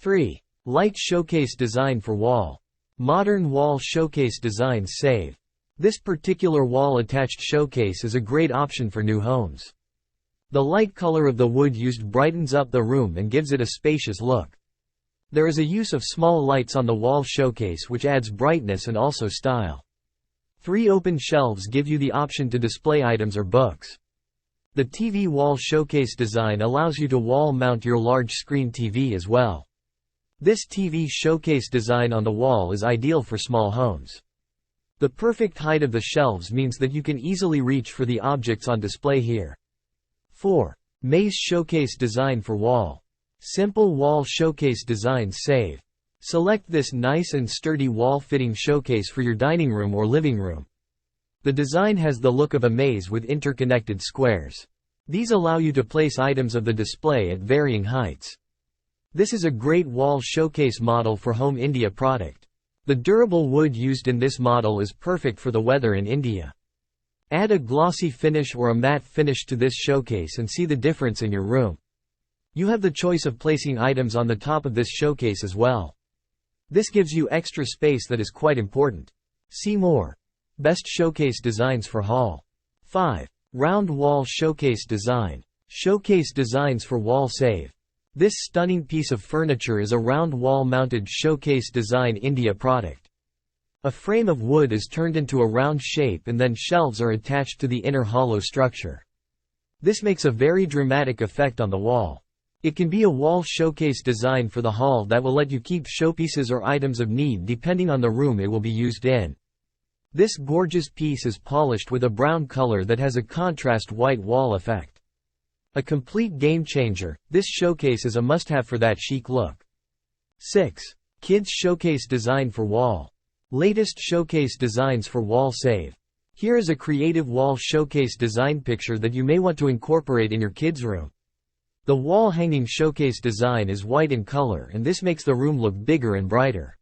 3. Light showcase design for wall. Modern wall showcase designs save. This particular wall-attached showcase is a great option for new homes. The light color of the wood used brightens up the room and gives it a spacious look. There is a use of small lights on the wall showcase which adds brightness and also style. 3 open shelves give you the option to display items or books. The TV wall showcase design allows you to wall mount your large screen TV as well. This TV showcase design on the wall is ideal for small homes. The perfect height of the shelves means that you can easily reach for the objects on display here. 4. Maze showcase design for wall. Simple wall showcase designs save. Select this nice and sturdy wall fitting showcase for your dining room or living room. The design has the look of a maze with interconnected squares. These allow you to place items of the display at varying heights. This is a great wall showcase model for Home India product. The durable wood used in this model is perfect for the weather in India. Add a glossy finish or a matte finish to this showcase and see the difference in your room. You have the choice of placing items on the top of this showcase as well. This gives you extra space that is quite important. See more. Best showcase designs for hall. 5. Round wall showcase design. Showcase designs for wall save. This stunning piece of furniture is a round wall-mounted showcase design India product. A frame of wood is turned into a round shape and then shelves are attached to the inner hollow structure. This makes a very dramatic effect on the wall. It can be a wall showcase design for the hall that will let you keep showpieces or items of need depending on the room it will be used in. This gorgeous piece is polished with a brown color that has a contrast white wall effect. A complete game changer, this showcase is a must-have for that chic look. 6. Kids showcase design for wall. Latest showcase designs for wall save. Here is a creative wall showcase design picture that you may want to incorporate in your kids' room. The wall hanging showcase design is white in color and this makes the room look bigger and brighter.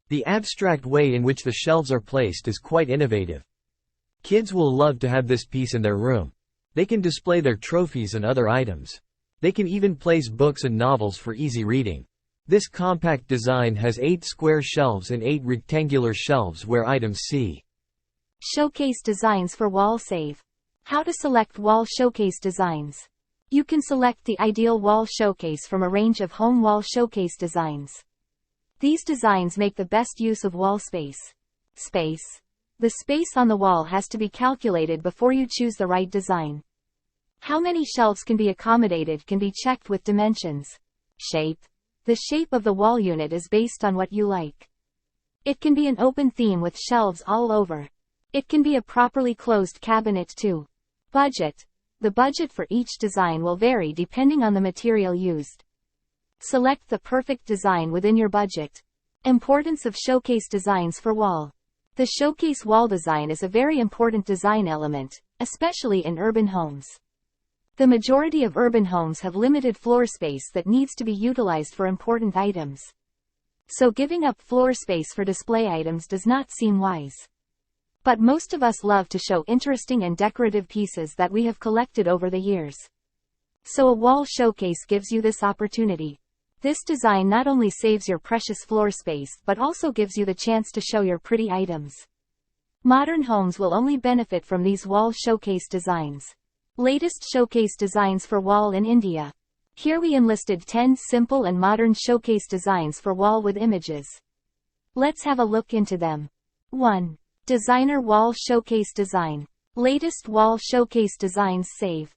The abstract way in which the shelves are placed is quite innovative. Kids will love to have this piece in their room. They can display their trophies and other items. They can even place books and novels for easy reading. This compact design has 8 square shelves and 8 rectangular shelves where items see. Showcase designs for wall save. How to select wall showcase designs. You can select the ideal wall showcase from a range of home wall showcase designs. These designs make the best use of wall space. The space on the wall has to be calculated before you choose the right design. How many shelves can be accommodated can be checked with dimensions. Shape. The shape of the wall unit is based on what you like. It can be an open theme with shelves all over. It can be a properly closed cabinet too. Budget. The budget for each design will vary depending on the material used. Select the perfect design within your budget. Importance of showcase designs for wall. The showcase wall design is a very important design element, especially in urban homes. The majority of urban homes have limited floor space that needs to be utilized for important items. So giving up floor space for display items does not seem wise. But most of us love to show interesting and decorative pieces that we have collected over the years. So a wall showcase gives you this opportunity. This design not only saves your precious floor space but also gives you the chance to show your pretty items. Modern homes will only benefit from these wall showcase designs. Latest showcase designs for wall in India. Here we enlisted 10 simple and modern showcase designs for wall with images. Let's have a look into them. 1. Designer wall showcase design. Latest wall showcase designs save.